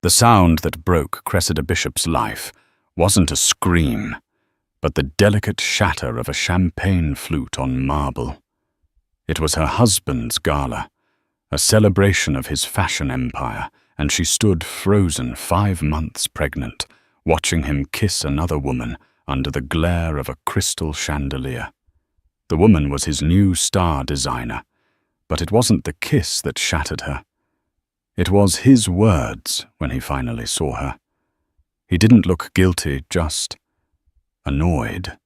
The sound that broke Cressida Bishop's life wasn't a scream, but the delicate shatter of a champagne flute on marble. It was her husband's gala, a celebration of his fashion empire, and she stood frozen 5 months pregnant, watching him kiss another woman under the glare of a crystal chandelier. The woman was his new star designer, but it wasn't the kiss that shattered her. It was his words when he finally saw her. He didn't look guilty, just annoyed.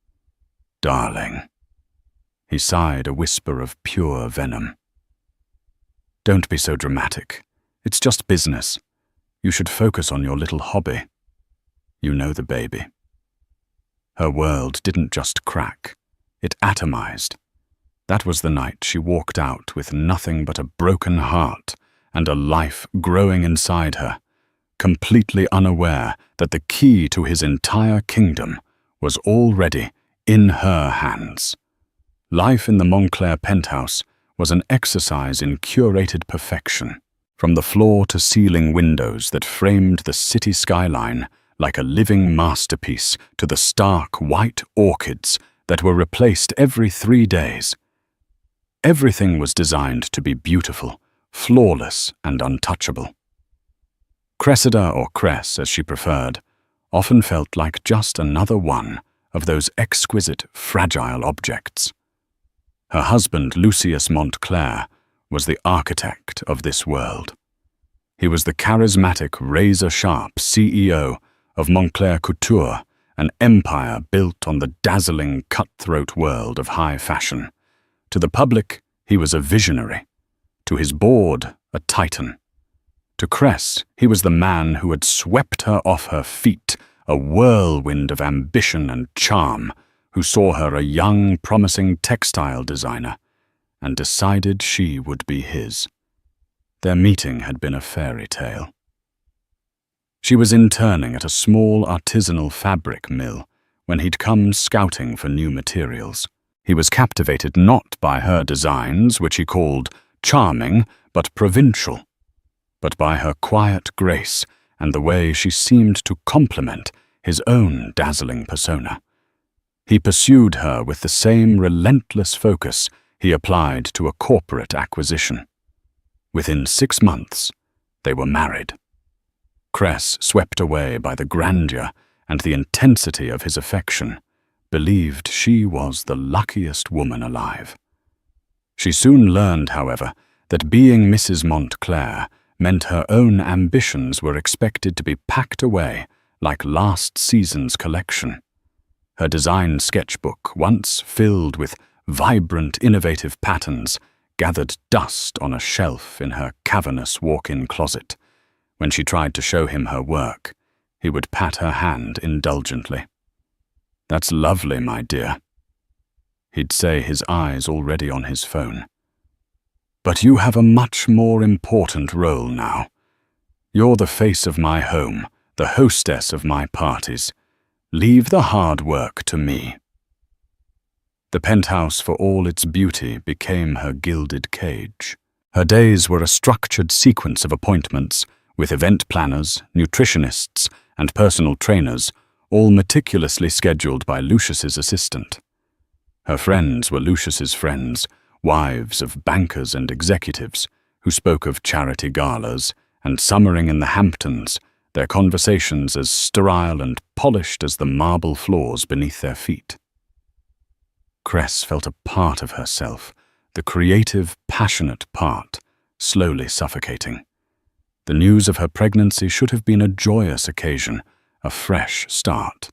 "Darling." He sighed, a whisper of pure venom. "Don't be so dramatic. It's just business. You should focus on your little hobby. You know the baby." Her world didn't just crack. It atomized. That was the night she walked out with nothing but a broken heart and a life growing inside her, completely unaware that the key to his entire kingdom was already in her hands. Life in the Montclair penthouse was an exercise in curated perfection, from the floor-to-ceiling windows that framed the city skyline like a living masterpiece to the stark white orchids that were replaced every 3 days. Everything was designed to be beautiful, flawless, and untouchable. Cressida, or Cress as she preferred, often felt like just another one of those exquisite, fragile objects. Her husband, Lucius Montclair, was the architect of this world. He was the charismatic, razor-sharp CEO of Montclair Couture, an empire built on the dazzling, cutthroat world of high fashion. To the public, he was a visionary. To his board, a titan. To Cress, he was the man who had swept her off her feet, a whirlwind of ambition and charm, who saw her a young, promising textile designer and decided she would be his. Their meeting had been a fairy tale. She was interning at a small artisanal fabric mill when he'd come scouting for new materials. He was captivated not by her designs, which he called charming but provincial, but by her quiet grace and the way she seemed to complement his own dazzling persona. He pursued her with the same relentless focus he applied to a corporate acquisition. Within 6 months, they were married. Cress, swept away by the grandeur and the intensity of his affection, believed she was the luckiest woman alive. She soon learned, however, that being Mrs. Montclair meant her own ambitions were expected to be packed away like last season's collection. Her design sketchbook, once filled with vibrant, innovative patterns, gathered dust on a shelf in her cavernous walk-in closet. When she tried to show him her work, he would pat her hand indulgently. "That's lovely, my dear," he'd say, his eyes already on his phone. "But you have a much more important role now. You're the face of my home, the hostess of my parties. Leave the hard work to me." The penthouse, for all its beauty, became her gilded cage. Her days were a structured sequence of appointments, with event planners, nutritionists, and personal trainers, all meticulously scheduled by Lucius's assistant. Her friends were Lucius's friends, wives of bankers and executives, who spoke of charity galas and summering in the Hamptons, their conversations as sterile and polished as the marble floors beneath their feet. Cress felt a part of herself, the creative, passionate part, slowly suffocating. The news of her pregnancy should have been a joyous occasion, a fresh start.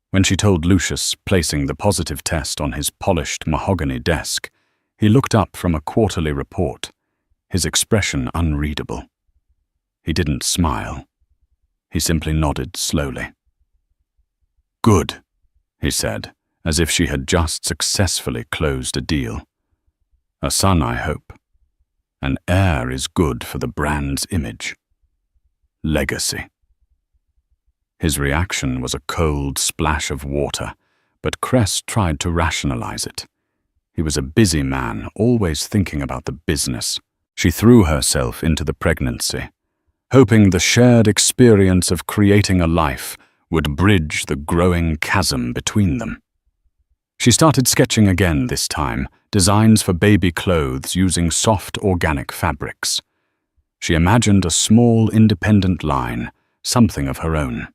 When she told Lucius, placing the positive test on his polished mahogany desk, he looked up from a quarterly report, his expression unreadable. He didn't smile. He simply nodded slowly. "Good," he said, as if she had just successfully closed a deal. "A son, I hope. An heir is good for the brand's image. Legacy." His reaction was a cold splash of water, but Cress tried to rationalize it. He was a busy man, always thinking about the business. She threw herself into the pregnancy. hoping the shared experience of creating a life would bridge the growing chasm between them. She started sketching again this time, designs for baby clothes using soft organic fabrics. She imagined a small independent line, something of her own.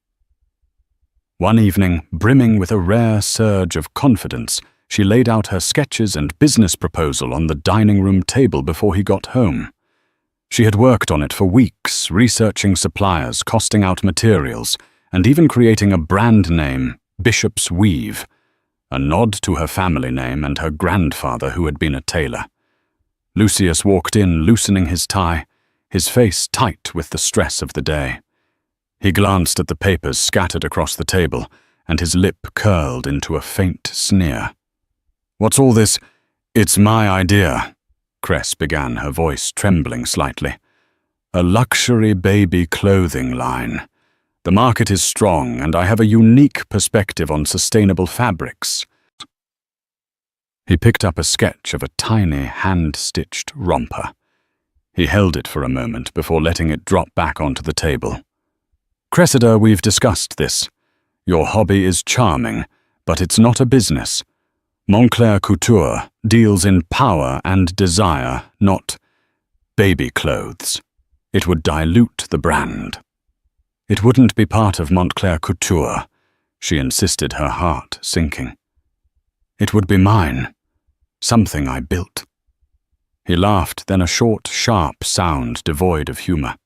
One evening, brimming with a rare surge of confidence, she laid out her sketches and business proposal on the dining room table before he got home. She had worked on it for weeks, researching suppliers, costing out materials, and even creating a brand name, Bishop's Weave, a nod to her family name and her grandfather who had been a tailor. Lucius walked in, loosening his tie, his face tight with the stress of the day. He glanced at the papers scattered across the table, and his lip curled into a faint sneer. "What's all this? It's my idea," Cress began, her voice trembling slightly. "A luxury baby clothing line. The market is strong, and I have a unique perspective on sustainable fabrics." He picked up a sketch of a tiny, hand-stitched romper. He held it for a moment before letting it drop back onto the table. "Cressida, we've discussed this. Your hobby is charming, but it's not a business. Montclair Couture deals in power and desire, not baby clothes. It would dilute the brand." "It wouldn't be part of Montclair Couture," she insisted, her heart sinking. "It would be mine, something I built." He laughed, then a short, sharp sound devoid of humor.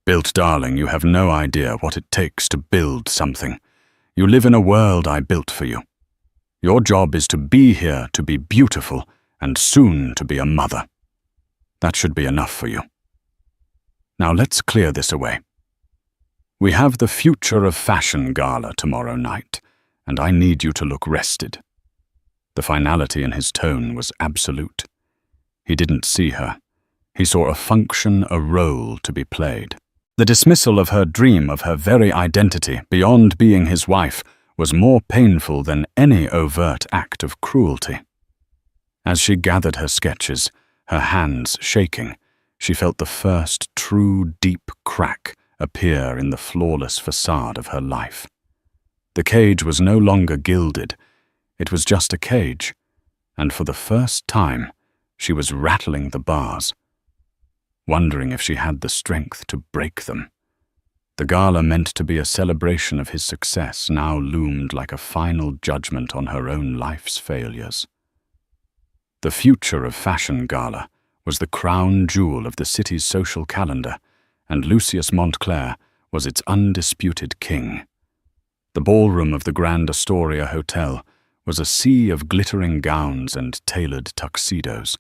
"Built, darling, you have no idea what it takes to build something. You live in a world I built for you. Your job is to be here, to be beautiful, and soon to be a mother. That should be enough for you. Now let's clear this away. We have the Future of Fashion Gala tomorrow night, and I need you to look rested." The finality in his tone was absolute. He didn't see her. He saw a function, a role to be played. The dismissal of her dream of her very identity beyond being his wife was more painful than any overt act of cruelty. As she gathered her sketches, her hands shaking, she felt the first true deep crack appear in the flawless facade of her life. The cage was no longer gilded. It was just a cage, and for the first time, she was rattling the bars, wondering if she had the strength to break them. The gala, meant to be a celebration of his success, now loomed like a final judgment on her own life's failures. The Future of Fashion Gala was the crown jewel of the city's social calendar, and Lucius Montclair was its undisputed king. The ballroom of the Grand Astoria Hotel was a sea of glittering gowns and tailored tuxedos.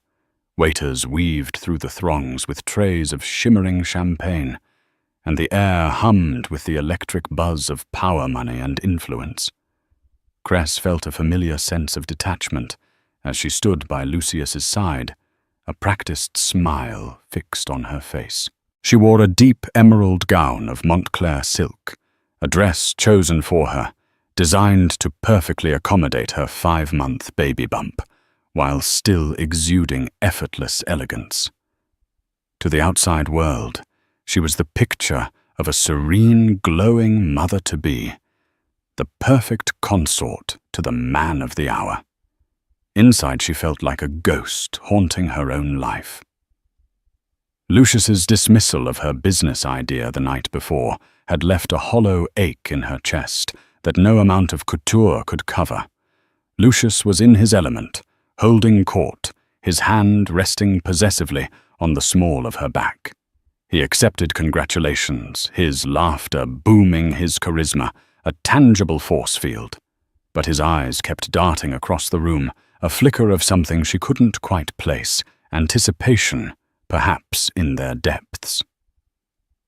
Waiters weaved through the throngs with trays of shimmering champagne, and the air hummed with the electric buzz of power money and influence. Cress felt a familiar sense of detachment as she stood by Lucius's side, a practiced smile fixed on her face. She wore a deep emerald gown of Montclair silk, a dress chosen for her, designed to perfectly accommodate her 5-month baby bump, while still exuding effortless elegance. To the outside world, she was the picture of a serene, glowing mother-to-be, the perfect consort to the man of the hour. Inside, she felt like a ghost haunting her own life. Lucius's dismissal of her business idea the night before had left a hollow ache in her chest that no amount of couture could cover. Lucius was in his element, holding court, his hand resting possessively on the small of her back. He accepted congratulations, his laughter booming his charisma, a tangible force field. But his eyes kept darting across the room, a flicker of something she couldn't quite place, anticipation, perhaps in their depths.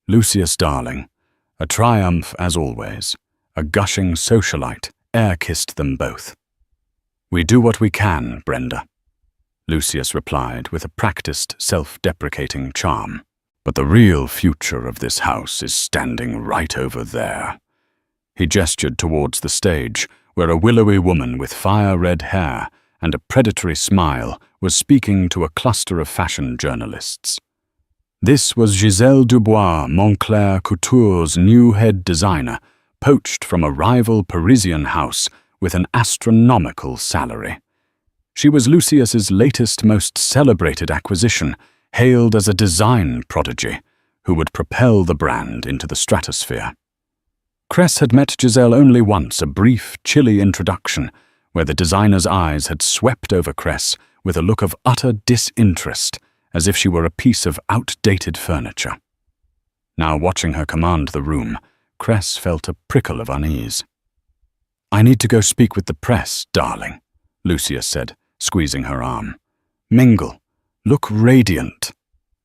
Lucius, darling, a triumph as always, a gushing socialite, air-kissed them both. "We do what we can, Brenda," Lucius replied with a practiced, self-deprecating charm. "But the real future of this house is standing right over there." He gestured towards the stage, where a willowy woman with fire-red hair and a predatory smile was speaking to a cluster of fashion journalists. This was Giselle Dubois, Montclair Couture's new head designer, poached from a rival Parisian house with an astronomical salary. She was Lucius's latest, most celebrated acquisition, hailed as a design prodigy who would propel the brand into the stratosphere. Cress had met Giselle only once, a brief, chilly introduction, where the designer's eyes had swept over Cress with a look of utter disinterest, as if she were a piece of outdated furniture. Now, watching her command the room, Cress felt a prickle of unease. "I need to go speak with the press, darling," Lucius said, squeezing her arm. "Mingle. Look radiant."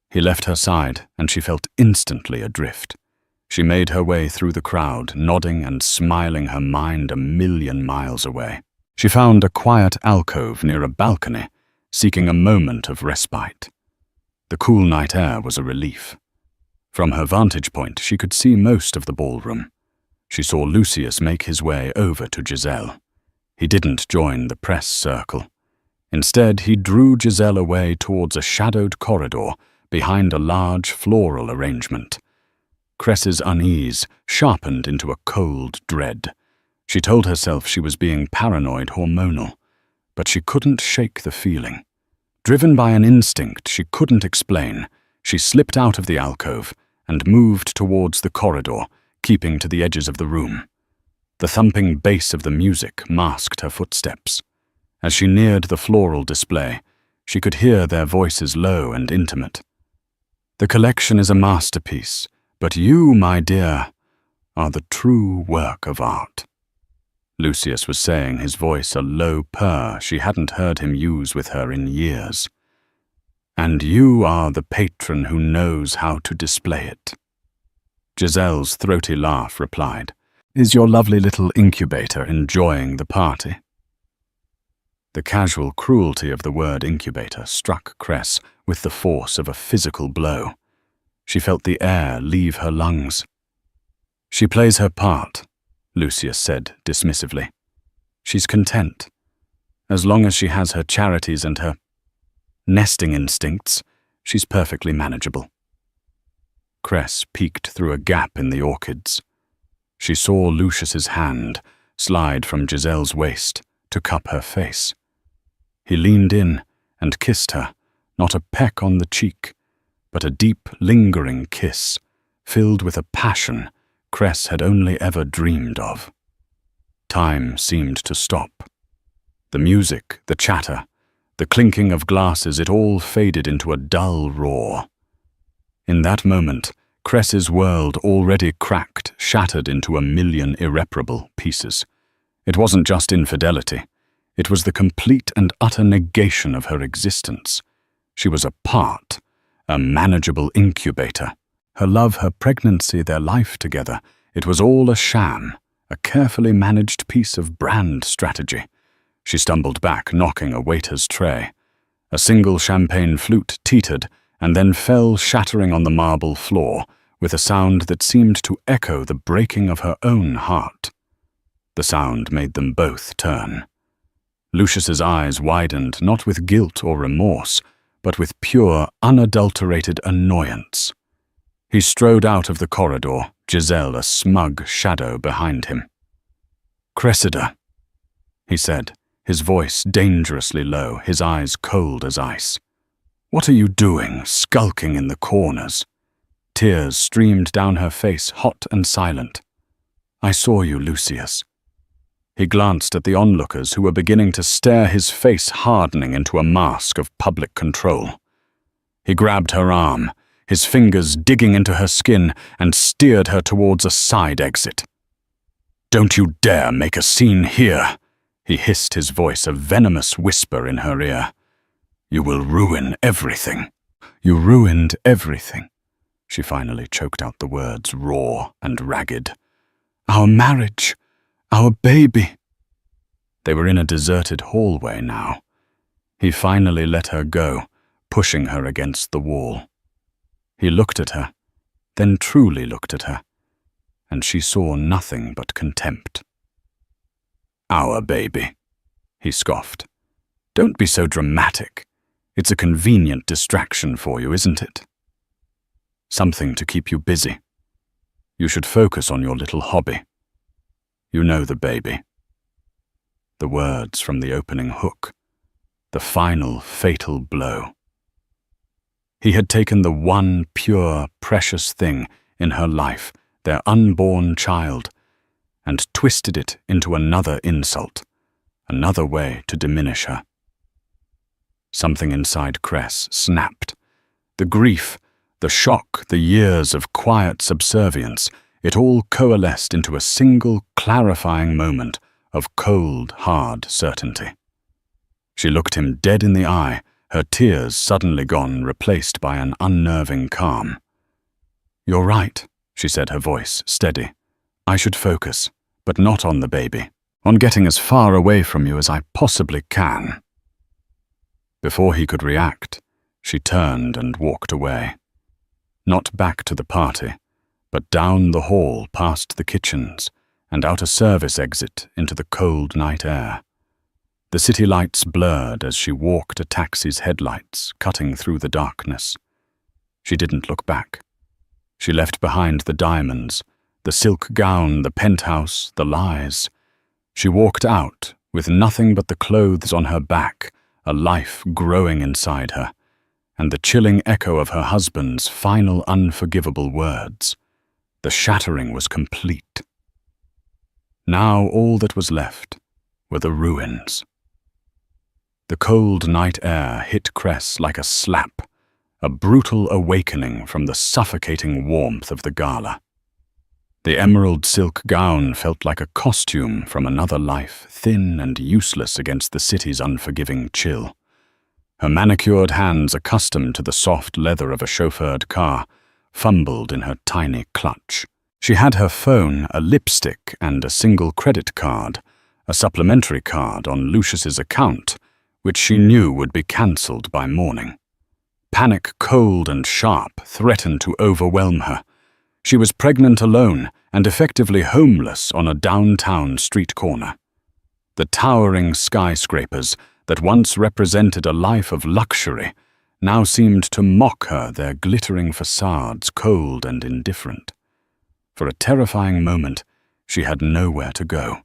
He left her side, and she felt instantly adrift. She made her way through the crowd, nodding and smiling, her mind 1,000,000 miles away. She found a quiet alcove near a balcony, seeking a moment of respite. The cool night air was a relief. From her vantage point, she could see most of the ballroom. She saw Lucius make his way over to Giselle. He didn't join the press circle. Instead, he drew Giselle away towards a shadowed corridor behind a large floral arrangement. Cress's unease sharpened into a cold dread. She told herself she was being paranoid hormonal, but she couldn't shake the feeling. Driven by an instinct she couldn't explain, she slipped out of the alcove and moved towards the corridor, keeping to the edges of the room. The thumping bass of the music masked her footsteps. As she neared the floral display, she could hear their voices low and intimate. "The collection is a masterpiece, but you, my dear, are the true work of art," Lucius was saying, his voice a low purr she hadn't heard him use with her in years. "And you are the patron who knows how to display it." Giselle's throaty laugh replied, "Is your lovely little incubator enjoying the party?" The casual cruelty of the word incubator struck Cress with the force of a physical blow. She felt the air leave her lungs. "She plays her part," Lucius said dismissively. "She's content. As long as she has her charities and her nesting instincts, she's perfectly manageable." Cress peeked through a gap in the orchids. She saw Lucius's hand slide from Giselle's waist to cup her face. He leaned in and kissed her, not a peck on the cheek, but a deep, lingering kiss, filled with a passion Cress had only ever dreamed of. Time seemed to stop. The music, the chatter, the clinking of glasses, it all faded into a dull roar. In that moment, Cress's world, already cracked, shattered into 1,000,000 irreparable pieces. It wasn't just infidelity. It was the complete and utter negation of her existence. She was a part, a manageable incubator. Her love, her pregnancy, their life together, it was all a sham, a carefully managed piece of brand strategy. She stumbled back, knocking a waiter's tray. A single champagne flute teetered and then fell shattering on the marble floor with a sound that seemed to echo the breaking of her own heart. The sound made them both turn. Lucius's eyes widened, not with guilt or remorse, but with pure, unadulterated annoyance. He strode out of the corridor, Giselle a smug shadow behind him. "Cressida," he said, his voice dangerously low, his eyes cold as ice. "What are you doing, skulking in the corners?" Tears streamed down her face, hot and silent. "I saw you, Lucius." He glanced at the onlookers who were beginning to stare, his face hardening into a mask of public control. He grabbed her arm, his fingers digging into her skin, and steered her towards a side exit. "Don't you dare make a scene here," he hissed, his voice a venomous whisper in her ear. "You will ruin everything." "You ruined everything." She finally choked out the words, raw and ragged. "Our marriage. Our baby." They were in a deserted hallway now. He finally let her go, pushing her against the wall. He looked at her, then truly looked at her, and she saw nothing but contempt. "Our baby," he scoffed. "Don't be so dramatic. It's a convenient distraction for you, isn't it?" Something to keep you busy. You should focus on your little hobby. You know the baby. The words from the opening hook. The final fatal blow. He had taken the one pure, precious thing in her life, their unborn child, and twisted it into another insult, another way to diminish her. Something inside Cress snapped. The grief, the shock, the years of quiet subservience, it all coalesced into a single clarifying moment of cold, hard certainty. She looked him dead in the eye, her tears suddenly gone, replaced by an unnerving calm. "You're right," she said, her voice steady. "I should focus, but not on the baby, on getting as far away from you as I possibly can." Before he could react, she turned and walked away. Not back to the party, but down the hall past the kitchens and out a service exit into the cold night air. The city lights blurred as she walked a taxi's headlights, cutting through the darkness. She didn't look back. She left behind the diamonds, the silk gown, the penthouse, the lies. She walked out with nothing but the clothes on her back, a life growing inside her, and the chilling echo of her husband's final unforgivable words. The shattering was complete. Now all that was left were the ruins. The cold night air hit Cress like a slap, a brutal awakening from the suffocating warmth of the gala. The emerald silk gown felt like a costume from another life, thin and useless against the city's unforgiving chill. Her manicured hands, accustomed to the soft leather of a chauffeured car, fumbled in her tiny clutch. She had her phone, a lipstick, and a single credit card, a supplementary card on Lucius's account, which she knew would be cancelled by morning. Panic, cold and sharp, threatened to overwhelm her. She was pregnant alone and effectively homeless on a downtown street corner. The towering skyscrapers that once represented a life of luxury now seemed to mock her, their glittering facades cold and indifferent. For a terrifying moment, she had nowhere to go.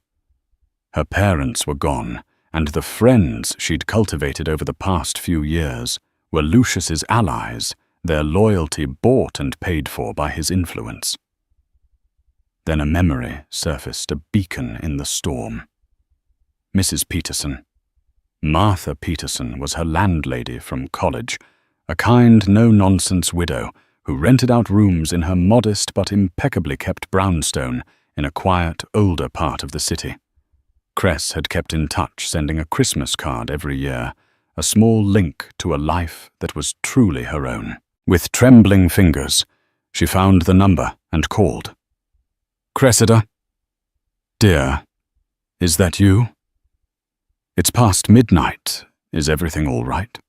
Her parents were gone, and the friends she'd cultivated over the past few years were Lucius's allies, their loyalty bought and paid for by his influence. Then a memory surfaced, a beacon in the storm. Mrs. Peterson. Martha Peterson was her landlady from college, a kind, no-nonsense widow who rented out rooms in her modest but impeccably kept brownstone in a quiet, older part of the city. Cress had kept in touch, sending a Christmas card every year, a small link to a life that was truly her own. With trembling fingers, she found the number and called. "Cressida? Dear, is that you? It's past midnight. Is everything all right?"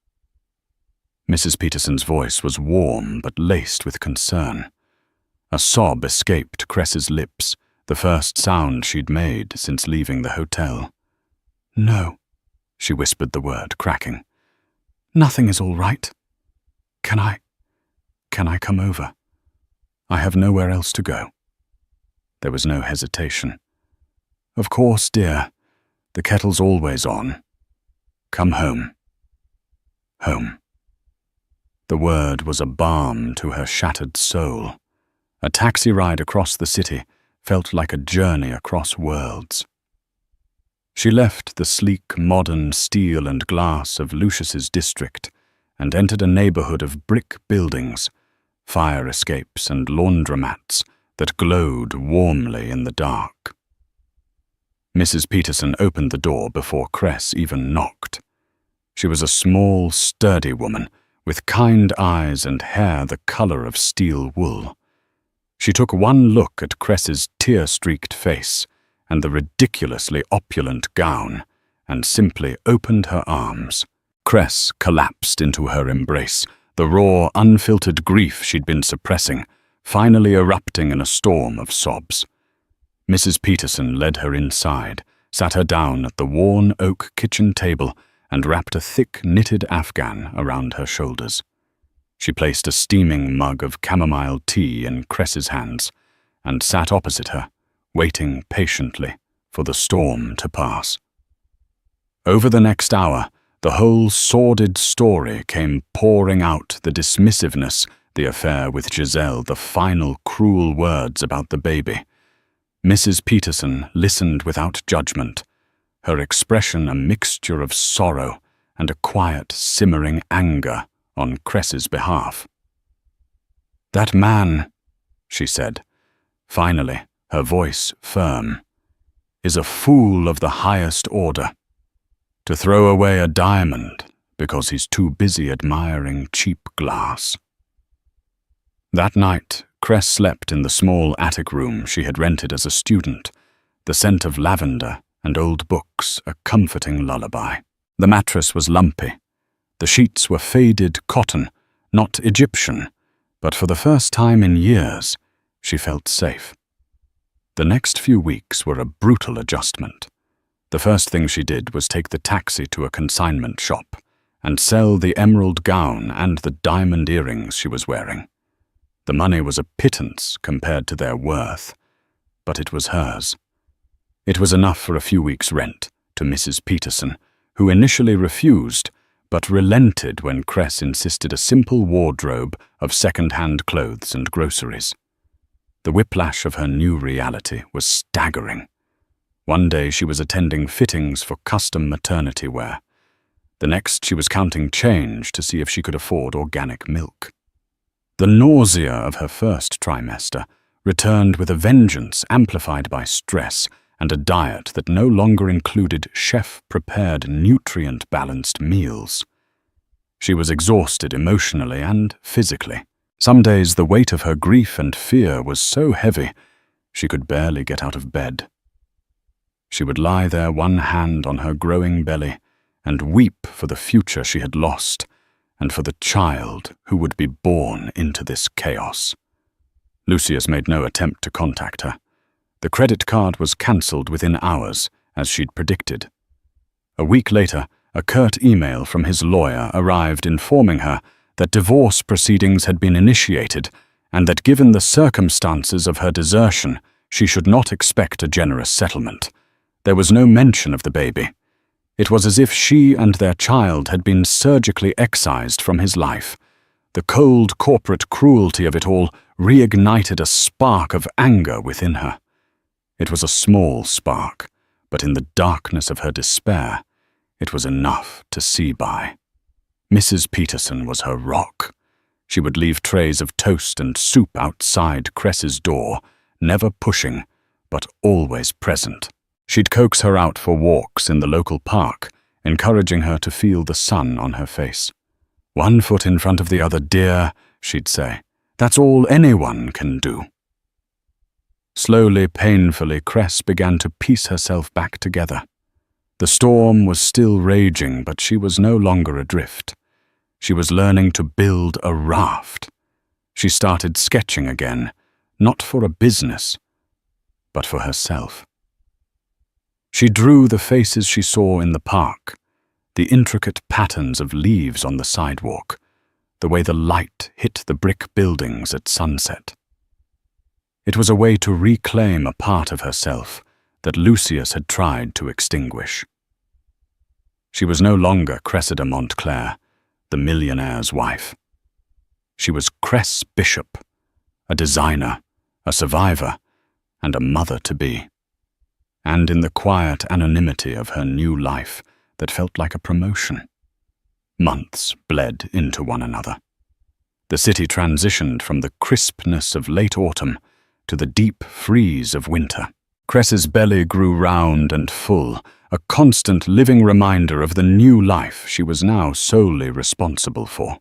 Mrs. Peterson's voice was warm but laced with concern. A sob escaped Cress's lips, the first sound she'd made since leaving the hotel. "No," she whispered the word, cracking. "Nothing is all right. Can I come over? I have nowhere else to go." There was no hesitation. "Of course, dear. The kettle's always on. Come home." Home. The word was a balm to her shattered soul. A taxi ride across the city felt like a journey across worlds. She left the sleek, modern steel and glass of Lucius's district and entered a neighborhood of brick buildings, fire escapes and laundromats that glowed warmly in the dark. Mrs. Peterson opened the door before Cress even knocked. She was a small, sturdy woman with kind eyes and hair the color of steel wool. She took one look at Cress's tear-streaked face and the ridiculously opulent gown and simply opened her arms. Cress collapsed into her embrace, the raw, unfiltered grief she'd been suppressing, finally erupting in a storm of sobs. Mrs. Peterson led her inside, sat her down at the worn oak kitchen table, and wrapped a thick knitted afghan around her shoulders. She placed a steaming mug of chamomile tea in Cress's hands and sat opposite her, waiting patiently for the storm to pass. Over the next hour, the whole sordid story came pouring out, the dismissiveness, the affair with Giselle, the final cruel words about the baby. Mrs. Peterson listened without judgment, her expression a mixture of sorrow and a quiet, simmering anger on Cress's behalf. "That man," she said, finally, her voice firm, "is a fool of the highest order. To throw away a diamond because he's too busy admiring cheap glass." That night, Cress slept in the small attic room she had rented as a student, the scent of lavender and old books a comforting lullaby. The mattress was lumpy. The sheets were faded cotton, not Egyptian, but for the first time in years, she felt safe. The next few weeks were a brutal adjustment. The first thing she did was take the taxi to a consignment shop and sell the emerald gown and the diamond earrings she was wearing. The money was a pittance compared to their worth, but it was hers. It was enough for a few weeks' rent to Mrs. Peterson, who initially refused, but relented when Cress insisted a simple wardrobe of second-hand clothes and groceries. The whiplash of her new reality was staggering. One day she was attending fittings for custom maternity wear. The next she was counting change to see if she could afford organic milk. The nausea of her first trimester returned with a vengeance amplified by stress and a diet that no longer included chef-prepared, nutrient-balanced meals. She was exhausted emotionally and physically. Some days the weight of her grief and fear was so heavy she could barely get out of bed. She would lie there, one hand on her growing belly, and weep for the future she had lost and for the child who would be born into this chaos. Lucius made no attempt to contact her. The credit card was cancelled within hours, as she'd predicted. A week later, a curt email from his lawyer arrived informing her that divorce proceedings had been initiated and that given the circumstances of her desertion, she should not expect a generous settlement. There was no mention of the baby. It was as if she and their child had been surgically excised from his life. The cold corporate cruelty of it all reignited a spark of anger within her. It was a small spark, but in the darkness of her despair, it was enough to see by. Mrs. Peterson was her rock. She would leave trays of toast and soup outside Cress's door, never pushing, but always present. She'd coax her out for walks in the local park, encouraging her to feel the sun on her face. "One foot in front of the other, dear," she'd say. "That's all anyone can do." Slowly, painfully, Cress began to piece herself back together. The storm was still raging, but she was no longer adrift. She was learning to build a raft. She started sketching again, not for a business, but for herself. She drew the faces she saw in the park, the intricate patterns of leaves on the sidewalk, the way the light hit the brick buildings at sunset. It was a way to reclaim a part of herself that Lucius had tried to extinguish. She was no longer Cressida Montclair, the millionaire's wife. She was Cress Bishop, a designer, a survivor, and a mother-to-be. And in the quiet anonymity of her new life that felt like a promotion, months bled into one another. The city transitioned from the crispness of late autumn to the deep freeze of winter. Cress's belly grew round and full, a constant living reminder of the new life she was now solely responsible for.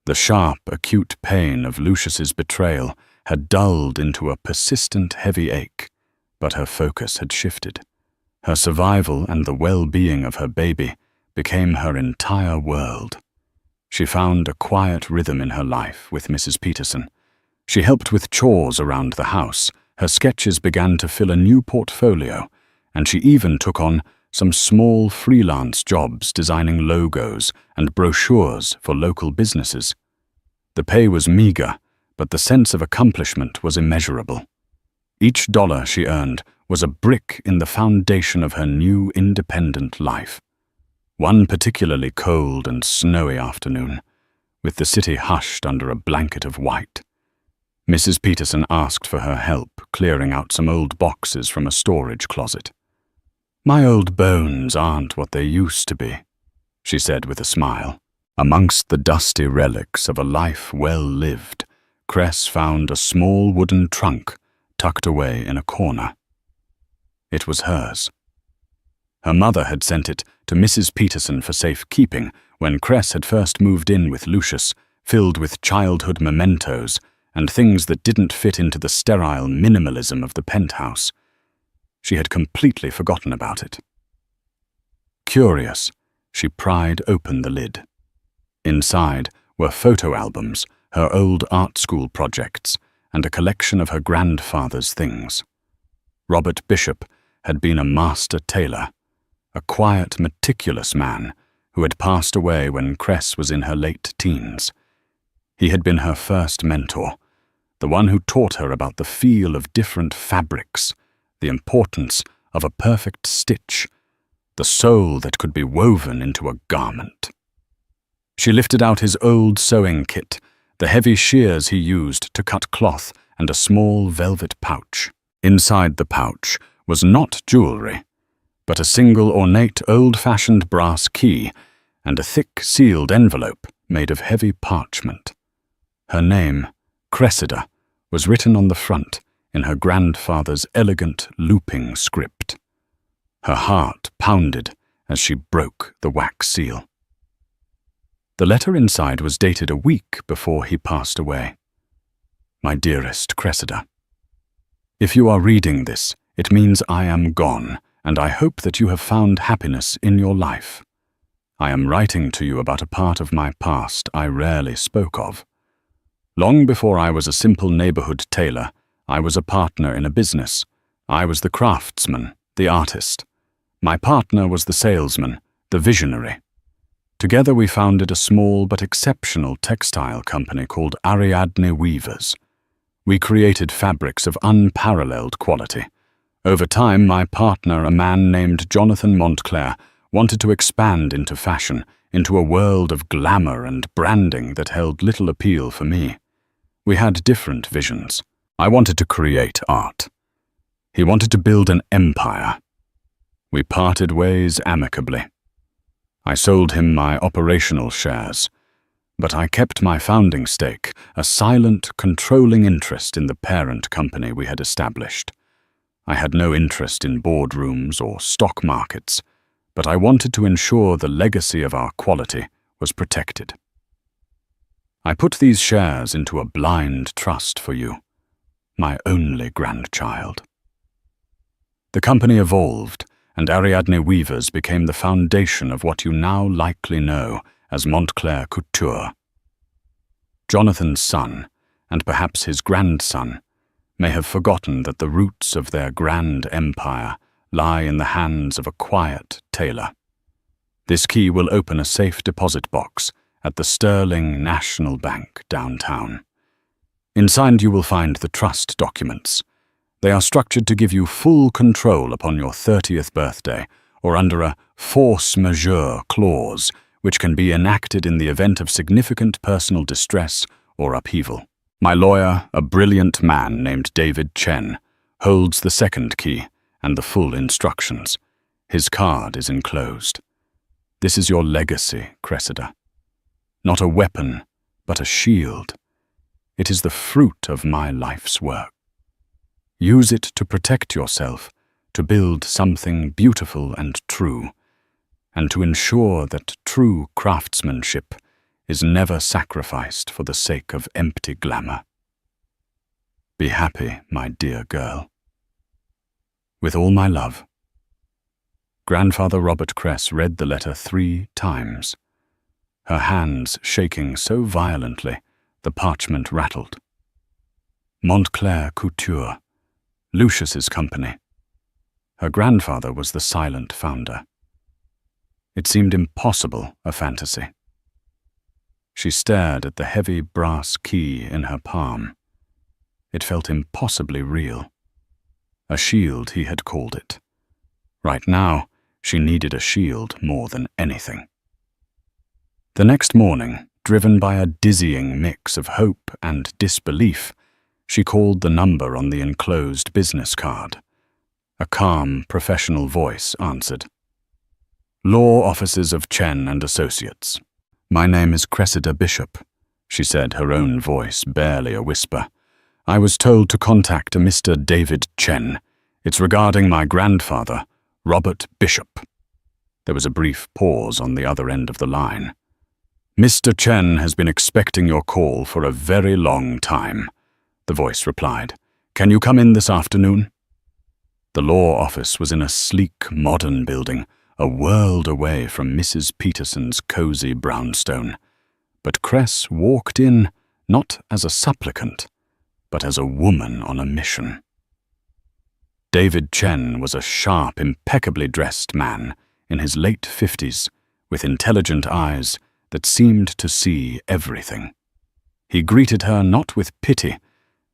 The sharp, acute pain of Lucius's betrayal had dulled into a persistent heavy ache, but her focus had shifted. Her survival and the well-being of her baby became her entire world. She found a quiet rhythm in her life with Mrs. Peterson. She helped with chores around the house. Her sketches began to fill a new portfolio, and she even took on some small freelance jobs designing logos and brochures for local businesses. The pay was meager, but the sense of accomplishment was immeasurable. Each dollar she earned was a brick in the foundation of her new independent life. One particularly cold and snowy afternoon, with the city hushed under a blanket of white, Mrs. Peterson asked for her help clearing out some old boxes from a storage closet. "My old bones aren't what they used to be," she said with a smile. Amongst the dusty relics of a life well lived, Cress found a small wooden trunk tucked away in a corner. It was hers. Her mother had sent it to Mrs. Peterson for safekeeping when Cress had first moved in with Lucius, filled with childhood mementos and things that didn't fit into the sterile minimalism of the penthouse. She had completely forgotten about it. Curious, she pried open the lid. Inside were photo albums, her old art school projects, and a collection of her grandfather's things. Robert Bishop had been a master tailor, a quiet, meticulous man who had passed away when Cress was in her late teens. He had been her first mentor, the one who taught her about the feel of different fabrics, the importance of a perfect stitch, the soul that could be woven into a garment. She lifted out his old sewing kit, the heavy shears he used to cut cloth, and a small velvet pouch. Inside the pouch was not jewelry, but a single ornate old-fashioned brass key and a thick sealed envelope made of heavy parchment. Her name, Cressida, was written on the front in her grandfather's elegant looping script. Her heart pounded as she broke the wax seal. The letter inside was dated a week before he passed away. "My dearest Cressida, if you are reading this, it means I am gone, and I hope that you have found happiness in your life. I am writing to you about a part of my past I rarely spoke of. Long before I was a simple neighborhood tailor, I was a partner in a business. I was the craftsman, the artist. My partner was the salesman, the visionary. Together we founded a small but exceptional textile company called Ariadne Weavers. We created fabrics of unparalleled quality. Over time, my partner, a man named Jonathan Montclair, wanted to expand into fashion, into a world of glamour and branding that held little appeal for me. We had different visions. I wanted to create art. He wanted to build an empire. We parted ways amicably. I sold him my operational shares, but I kept my founding stake, a silent, controlling interest in the parent company we had established. I had no interest in boardrooms or stock markets, but I wanted to ensure the legacy of our quality was protected. I put these shares into a blind trust for you, my only grandchild. The company evolved, and Ariadne Weavers became the foundation of what you now likely know as Montclair Couture. Jonathan's son, and perhaps his grandson, may have forgotten that the roots of their grand empire lie in the hands of a quiet tailor. This key will open a safe deposit box at the Sterling National Bank downtown. Inside you will find the trust documents. They are structured to give you full control upon your 30th birthday, or under a force majeure clause, which can be enacted in the event of significant personal distress or upheaval. My lawyer, a brilliant man named David Chen, holds the second key and the full instructions. His card is enclosed. This is your legacy, Cressida. Not a weapon, but a shield. It is the fruit of my life's work. Use it to protect yourself, to build something beautiful and true, and to ensure that true craftsmanship is never sacrificed for the sake of empty glamour. Be happy, my dear girl. With all my love. Grandfather Robert Cress read the letter 3 times, her hands shaking so violently the parchment rattled. Montclair Couture, Lucius's company. Her grandfather was the silent founder. It seemed impossible a fantasy. She stared at the heavy brass key in her palm. It felt impossibly real. A shield, he had called it. Right now, she needed a shield more than anything. The next morning, driven by a dizzying mix of hope and disbelief, she called the number on the enclosed business card. A calm, professional voice answered. "Law offices of Chen and Associates. My name is Cressida Bishop," she said, her own voice barely a whisper. "I was told to contact a Mr. David Chen. It's regarding my grandfather, Robert Bishop." There was a brief pause on the other end of the line. "Mr. Chen has been expecting your call for a very long time," the voice replied. "Can you come in this afternoon?" The law office was in a sleek, modern building, a world away from Mrs. Peterson's cozy brownstone. But Cress walked in not as a supplicant, but as a woman on a mission. David Chen was a sharp, impeccably dressed man in his late 50s, with intelligent eyes that seemed to see everything. He greeted her not with pity,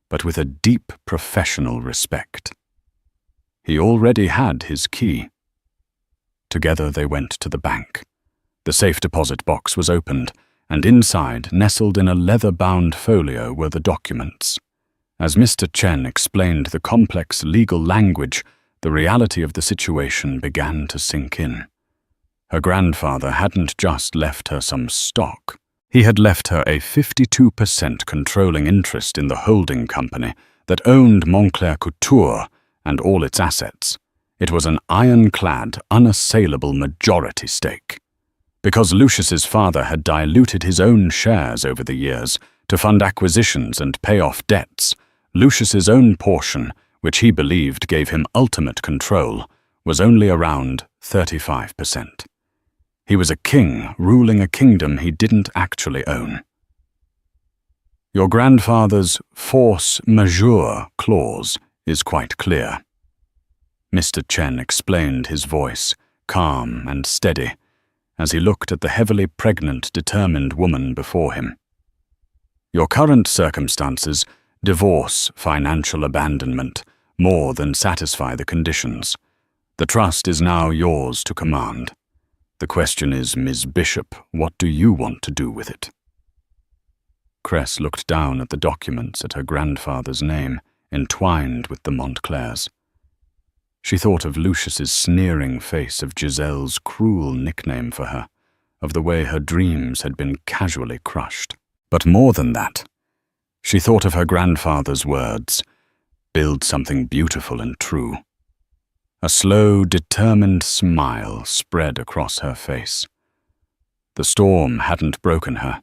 but with a deep professional respect. He already had his key. Together they went to the bank. The safe deposit box was opened, and inside, nestled in a leather-bound folio, were the documents. As Mr. Chen explained the complex legal language, the reality of the situation began to sink in. Her grandfather hadn't just left her some stock. He had left her a 52% controlling interest in the holding company that owned Montclair Couture and all its assets. It was an ironclad, unassailable majority stake. Because Lucius's father had diluted his own shares over the years to fund acquisitions and pay off debts, Lucius's own portion, which he believed gave him ultimate control, was only around 35%. He was a king ruling a kingdom he didn't actually own. Your grandfather's force majeure clause is quite clear. Mr. Chen explained, his voice calm and steady, as he looked at the heavily pregnant, determined woman before him. Your current circumstances, divorce, financial abandonment, more than satisfy the conditions. The trust is now yours to command. The question is, Ms. Bishop, what do you want to do with it? Cress looked down at the documents at her grandfather's name, entwined with the Montclairs. She thought of Lucius's sneering face, of Giselle's cruel nickname for her, of the way her dreams had been casually crushed. But more than that, she thought of her grandfather's words, "Build something beautiful and true." A slow, determined smile spread across her face. The storm hadn't broken her.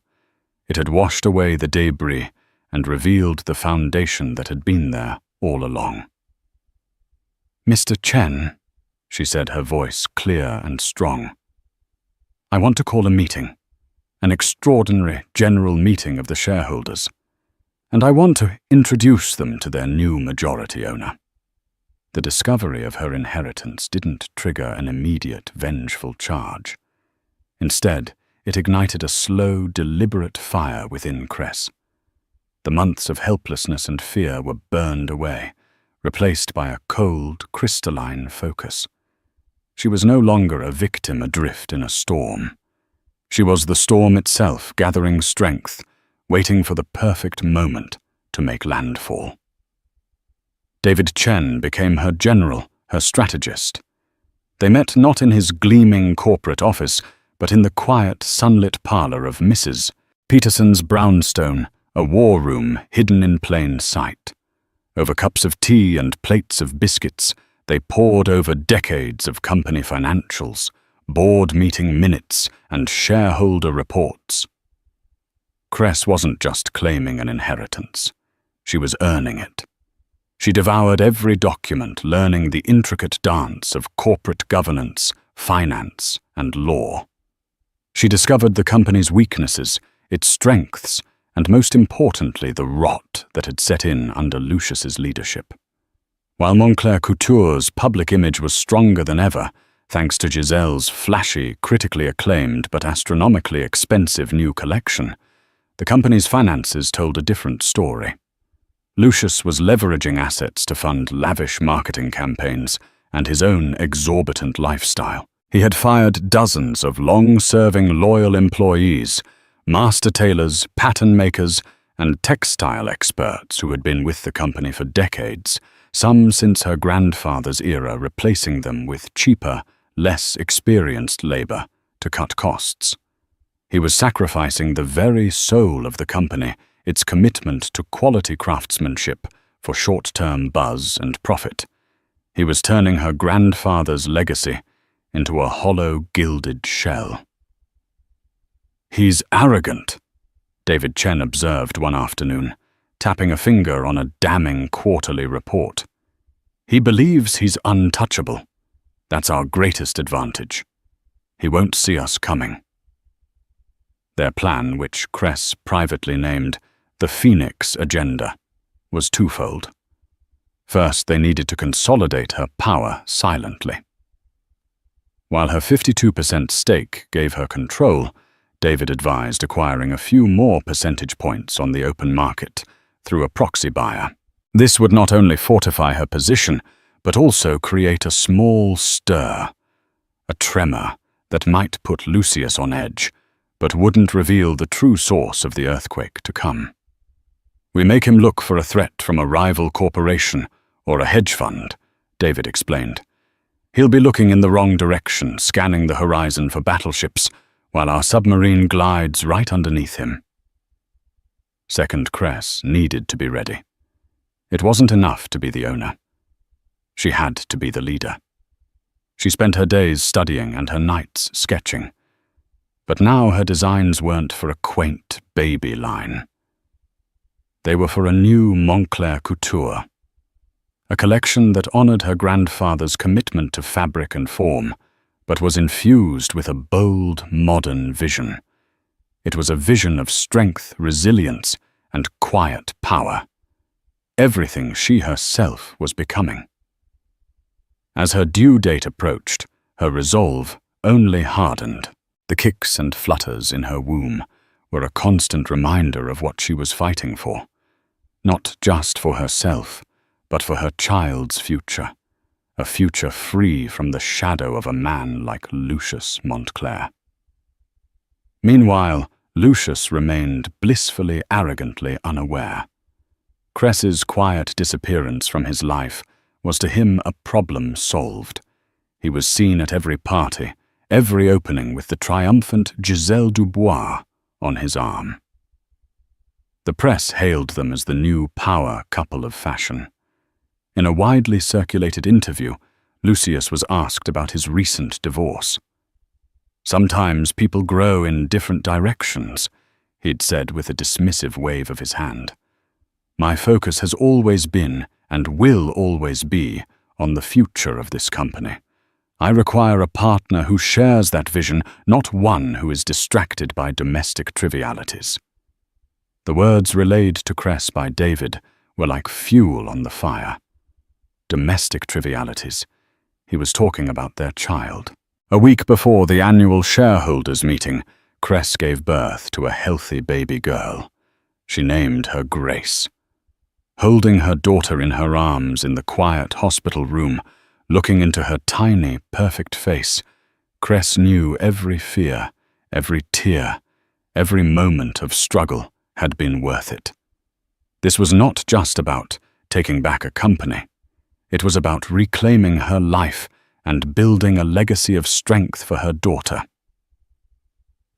It had washed away the debris and revealed the foundation that had been there all along. "Mr. Chen," she said, her voice clear and strong, "I want to call a meeting, an extraordinary general meeting of the shareholders, and I want to introduce them to their new majority owner." The discovery of her inheritance didn't trigger an immediate, vengeful charge. Instead, it ignited a slow, deliberate fire within Cress. The months of helplessness and fear were burned away, replaced by a cold, crystalline focus. She was no longer a victim adrift in a storm. She was the storm itself, gathering strength, waiting for the perfect moment to make landfall. David Chen became her general, her strategist. They met not in his gleaming corporate office, but in the quiet, sunlit parlor of Mrs. Peterson's brownstone, a war room hidden in plain sight. Over cups of tea and plates of biscuits, they pored over decades of company financials, board meeting minutes, and shareholder reports. Cress wasn't just claiming an inheritance. She was earning it. She devoured every document, learning the intricate dance of corporate governance, finance, and law. She discovered the company's weaknesses, its strengths, and most importantly, the rot that had set in under Lucius's leadership. While Montclair Couture's public image was stronger than ever, thanks to Giselle's flashy, critically acclaimed but astronomically expensive new collection, The company's finances told a different story. Lucius was leveraging assets to fund lavish marketing campaigns and his own exorbitant lifestyle. He had fired dozens of long-serving loyal employees, master tailors, pattern makers, and textile experts who had been with the company for decades, some since her grandfather's era, replacing them with cheaper, less experienced labor to cut costs. He was sacrificing the very soul of the company, its commitment to quality craftsmanship, for short-term buzz and profit. He was turning her grandfather's legacy into a hollow, gilded shell. "He's arrogant," David Chen observed one afternoon, tapping a finger on a damning quarterly report. "He believes he's untouchable. That's our greatest advantage. He won't see us coming." Their plan, which Kress privately named the Phoenix Agenda, was twofold. First, they needed to consolidate her power silently. While her 52% stake gave her control, David advised acquiring a few more percentage points on the open market through a proxy buyer. This would not only fortify her position, but also create a small stir, a tremor that might put Lucius on edge, but wouldn't reveal the true source of the earthquake to come. "We make him look for a threat from a rival corporation or a hedge fund," David explained. "He'll be looking in the wrong direction, scanning the horizon for battleships, while our submarine glides right underneath him." Second Kress needed to be ready. It wasn't enough to be the owner. She had to be the leader. She spent her days studying and her nights sketching. But now her designs weren't for a quaint baby line. They were for a new Montclair couture, a collection that honored her grandfather's commitment to fabric and form, but was infused with a bold, modern vision. It was a vision of strength, resilience, and quiet power. Everything she herself was becoming. As her due date approached, her resolve only hardened. The kicks and flutters in her womb were a constant reminder of what she was fighting for, not just for herself, but for her child's future, a future free from the shadow of a man like Lucius Montclair. Meanwhile, Lucius remained blissfully, arrogantly unaware. Kress's quiet disappearance from his life was to him a problem solved. He was seen at every party, every opening, with the triumphant Giselle Dubois on his arm. The press hailed them as the new power couple of fashion. In a widely circulated interview, Lucius was asked about his recent divorce. "Sometimes people grow in different directions," he'd said with a dismissive wave of his hand. "My focus has always been, and will always be, on the future of this company. I require a partner who shares that vision, not one who is distracted by domestic trivialities." The words relayed to Kress by David were like fuel on the fire. Domestic trivialities. He was talking about their child. A week before the annual shareholders' meeting, Kress gave birth to a healthy baby girl. She named her Grace. Holding her daughter in her arms in the quiet hospital room, looking into her tiny, perfect face, Kress knew every fear, every tear, every moment of struggle had been worth it. This was not just about taking back a company. It was about reclaiming her life and building a legacy of strength for her daughter.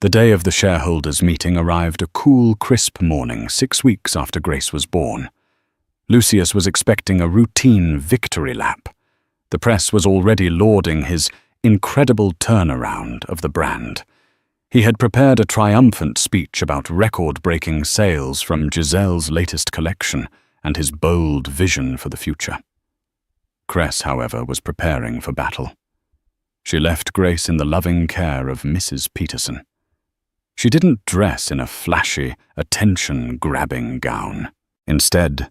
The day of the shareholders' meeting arrived a cool, crisp morning 6 weeks after Grace was born. Lucius was expecting a routine victory lap. The press was already lauding his incredible turnaround of the brand. He had prepared a triumphant speech about record-breaking sales from Giselle's latest collection and his bold vision for the future. Kress, however, was preparing for battle. She left Grace in the loving care of Mrs. Peterson. She didn't dress in a flashy, attention-grabbing gown. Instead,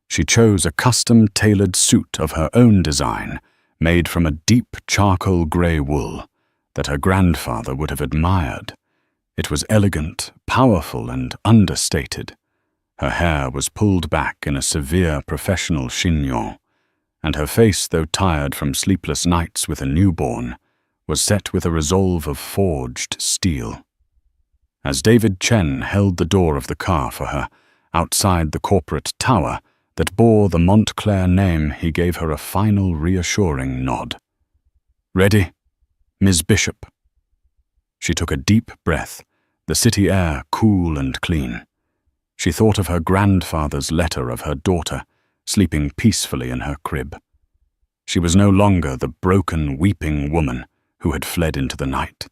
she chose a custom-tailored suit of her own design, made from a deep charcoal grey wool that her grandfather would have admired. It was elegant, powerful, and understated. Her hair was pulled back in a severe professional chignon, and her face, though tired from sleepless nights with a newborn, was set with a resolve of forged steel. As David Chen held the door of the car for her, outside the corporate tower that bore the Montclair name, he gave her a final reassuring nod. "Ready, Ms. Bishop?" She took a deep breath, the city air cool and clean. She thought of her grandfather's letter of her daughter, sleeping peacefully in her crib. She was no longer the broken, weeping woman who had fled into the night.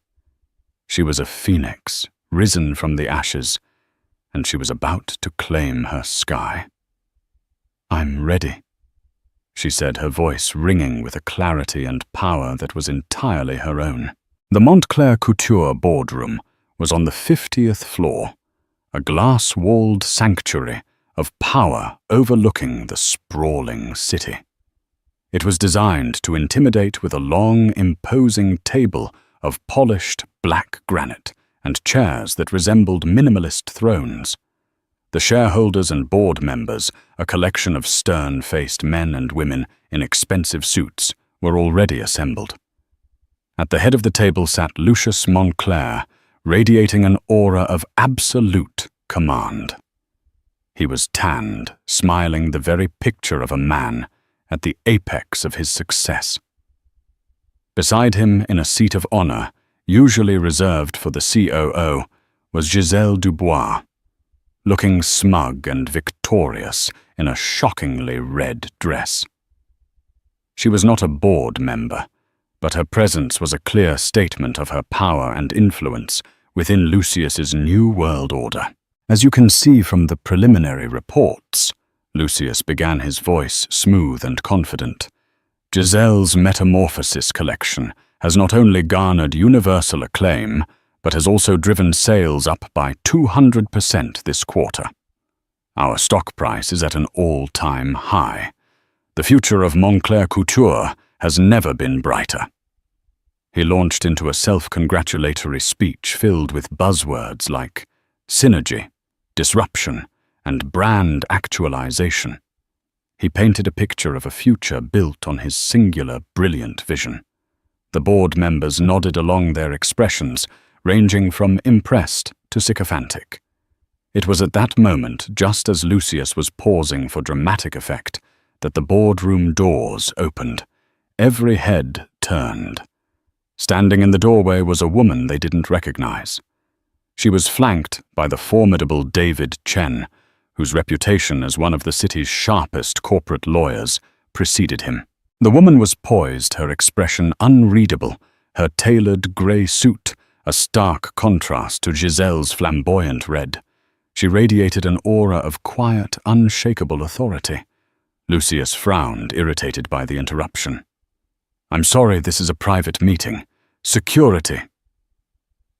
She was a phoenix, risen from the ashes, and she was about to claim her sky. "I'm ready," she said, her voice ringing with a clarity and power that was entirely her own. The Montclair Couture boardroom was on the 50th floor, a glass-walled sanctuary of power overlooking the sprawling city. It was designed to intimidate with a long, imposing table of polished black granite and chairs that resembled minimalist thrones. The shareholders and board members, a collection of stern-faced men and women in expensive suits, were already assembled. At the head of the table sat Lucius Montclair, radiating an aura of absolute command. He was tanned, smiling the very picture of a man at the apex of his success. Beside him, in a seat of honor, usually reserved for the COO, was Giselle Dubois, looking smug and victorious in a shockingly red dress. She was not a board member, but her presence was a clear statement of her power and influence within Lucius's new world order. "As you can see from the preliminary reports," Lucius began, his voice smooth and confident, "Giselle's Metamorphosis collection has not only garnered universal acclaim, but has also driven sales up by 200% this quarter. Our stock price is at an all-time high. The future of Montclair Couture has never been brighter." He launched into a self-congratulatory speech filled with buzzwords like synergy, disruption, and brand actualization. He painted a picture of a future built on his singular, brilliant vision. The board members nodded along their expressions, ranging from impressed to sycophantic. It was at that moment, just as Lucius was pausing for dramatic effect, that the boardroom doors opened. Every head turned. Standing in the doorway was a woman they didn't recognize. She was flanked by the formidable David Chen, whose reputation as one of the city's sharpest corporate lawyers preceded him. The woman was poised, her expression unreadable, her tailored grey suit a stark contrast to Giselle's flamboyant red. She radiated an aura of quiet, unshakable authority. Lucius frowned, irritated by the interruption. "I'm sorry, this is a private meeting. Security."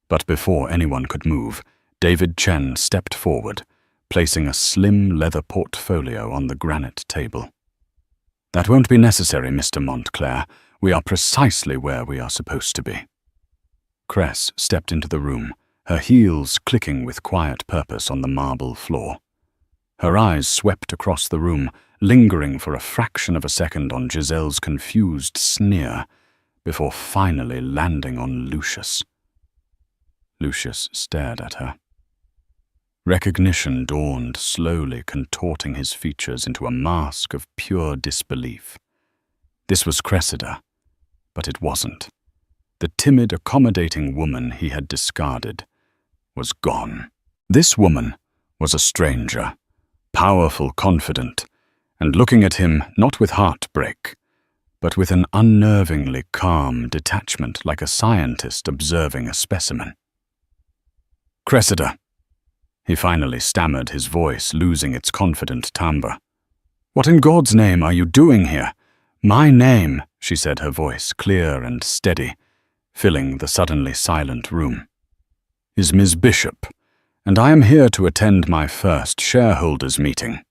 But before anyone could move, David Chen stepped forward, placing a slim leather portfolio on the granite table. "That won't be necessary, Mr. Montclair. We are precisely where we are supposed to be." Cress stepped into the room, her heels clicking with quiet purpose on the marble floor. Her eyes swept across the room, lingering for a fraction of a second on Giselle's confused sneer, before finally landing on Lucius. Lucius stared at her. Recognition dawned, slowly contorting his features into a mask of pure disbelief. This was Cressida, but it wasn't. The timid, accommodating woman he had discarded was gone. This woman was a stranger, powerful, confident, and looking at him not with heartbreak, but with an unnervingly calm detachment like a scientist observing a specimen. "Cressida," he finally stammered, his voice losing its confident timbre. "What in God's name are you doing here?" "My name," she said, her voice clear and steady, filling the suddenly silent room, "is Ms. Bishop, and I am here to attend my first shareholders' meeting."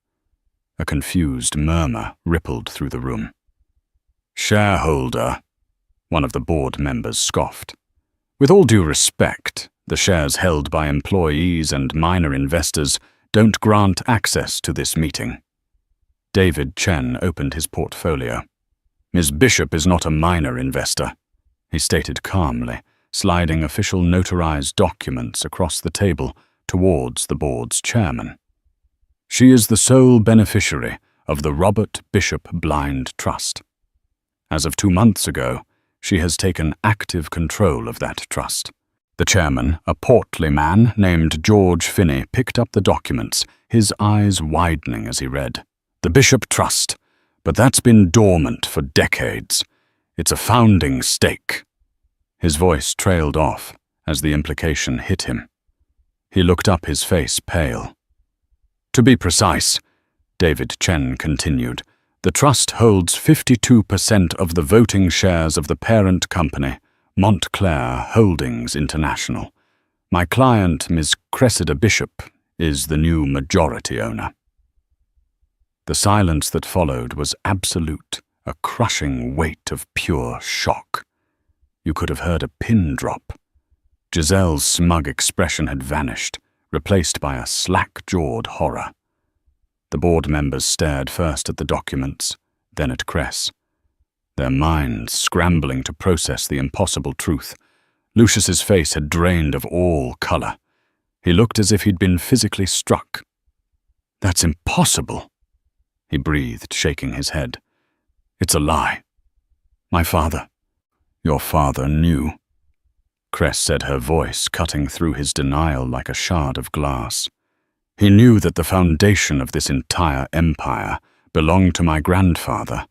A confused murmur rippled through the room. "Shareholder," one of the board members scoffed. "With all due respect, The shares held by employees and minor investors don't grant access to this meeting. David Chen opened his portfolio. Ms. Bishop is not a minor investor, he stated calmly, sliding official notarized documents across the table towards the board's chairman. She is the sole beneficiary of the Robert Bishop Blind Trust. As of 2 months ago, she has taken active control of that trust. The chairman, a portly man named George Finney, picked up the documents, his eyes widening as he read. The Bishop Trust, but that's been dormant for decades. It's a founding stake. His voice trailed off as the implication hit him. He looked up, his face pale. To be precise, David Chen continued, the trust holds 52% of the voting shares of the parent company, Montclair Holdings International. My client, Ms. Cressida Bishop, is the new majority owner. The silence that followed was absolute, a crushing weight of pure shock. You could have heard a pin drop. Giselle's smug expression had vanished, replaced by a slack-jawed horror. The board members stared first at the documents, then at Cress, their minds scrambling to process the impossible truth. Lucius's face had drained of all color. He looked as if he'd been physically struck. That's impossible, he breathed, shaking his head. It's a lie. My father, your father knew. Cress said, her voice cutting through his denial like a shard of glass. He knew that the foundation of this entire empire belonged to my grandfather,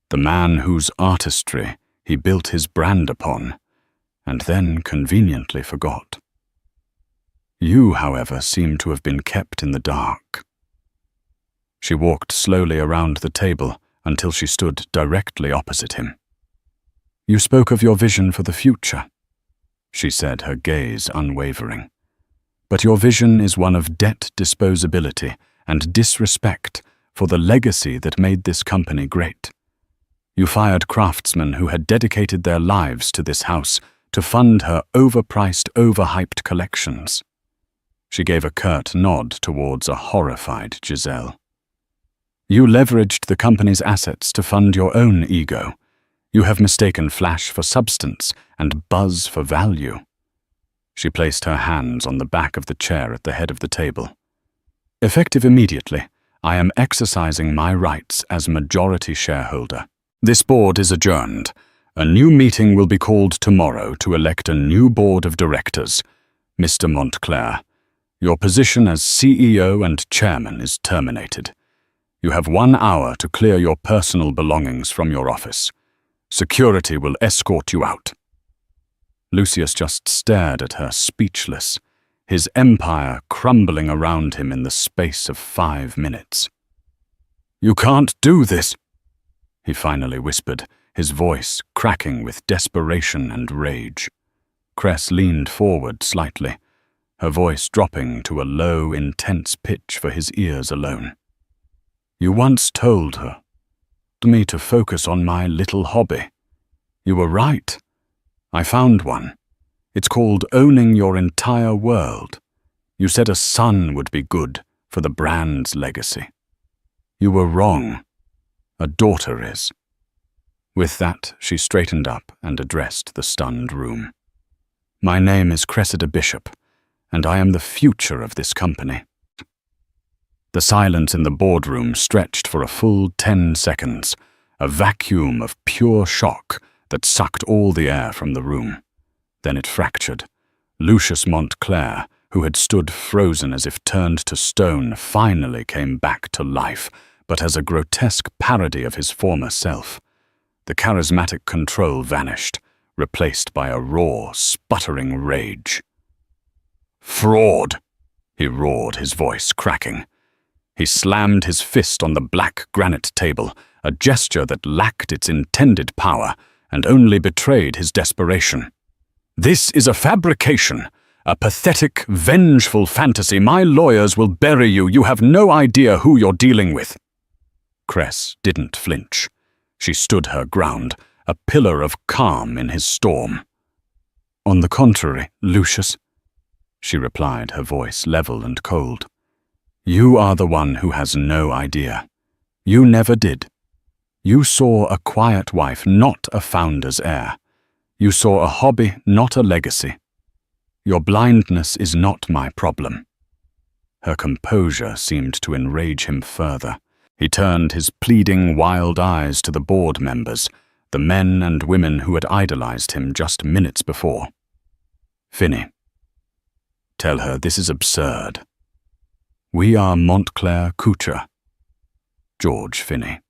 the man whose artistry he built his brand upon, and then conveniently forgot. You, however, seem to have been kept in the dark. She walked slowly around the table until she stood directly opposite him. You spoke of your vision for the future, she said, her gaze unwavering. But your vision is one of debt disposability and disrespect for the legacy that made this company great. You fired craftsmen who had dedicated their lives to this house to fund her overpriced, overhyped collections. She gave a curt nod towards a horrified Giselle. You leveraged the company's assets to fund your own ego. You have mistaken flash for substance and buzz for value. She placed her hands on the back of the chair at the head of the table. Effective immediately, I am exercising my rights as majority shareholder. This board is adjourned. A new meeting will be called tomorrow to elect a new board of directors. Mr. Montclair, your position as CEO and chairman is terminated. You have 1 hour to clear your personal belongings from your office. Security will escort you out. Lucius just stared at her, speechless, his empire crumbling around him in the space of 5 minutes. You can't do this, he finally whispered, his voice cracking with desperation and rage. Cress leaned forward slightly, her voice dropping to a low, intense pitch for his ears alone. You once told me to focus on my little hobby. You were right. I found one. It's called owning your entire world. You said a son would be good for the brand's legacy. You were wrong. A daughter is. With that, she straightened up and addressed the stunned room. My name is Cressida Bishop, and I am the future of this company. The silence in the boardroom stretched for a full 10 seconds, a vacuum of pure shock that sucked all the air from the room. Then it fractured. Lucius Montclair, who had stood frozen as if turned to stone, finally came back to life, but as a grotesque parody of his former self. The charismatic control vanished, replaced by a raw, sputtering rage. Fraud! He roared, his voice cracking. He slammed his fist on the black granite table, a gesture that lacked its intended power and only betrayed his desperation. This is a fabrication, a pathetic, vengeful fantasy. My lawyers will bury you. You have no idea who you're dealing with. Cress didn't flinch. She stood her ground, a pillar of calm in his storm. On the contrary, Lucius, she replied, her voice level and cold. "You are the one who has no idea. You never did. You saw a quiet wife, not a founder's heir. You saw a hobby, not a legacy. Your blindness is not my problem." Her composure seemed to enrage him further. He turned his pleading, wild eyes to the board members, the men and women who had idolized him just minutes before. "Finney, tell her this is absurd. We are Montclair Couture. George Finney."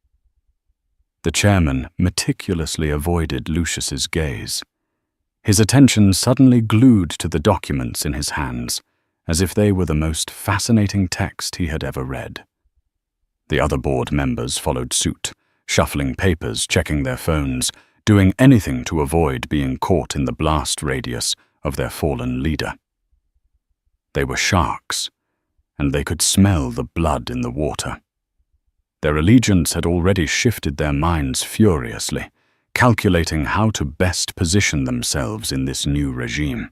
The chairman meticulously avoided Lucius's gaze. His attention suddenly glued to the documents in his hands, as if they were the most fascinating text he had ever read. The other board members followed suit, shuffling papers, checking their phones, doing anything to avoid being caught in the blast radius of their fallen leader. They were sharks, and they could smell the blood in the water. Their allegiance had already shifted their minds furiously, calculating how to best position themselves in this new regime.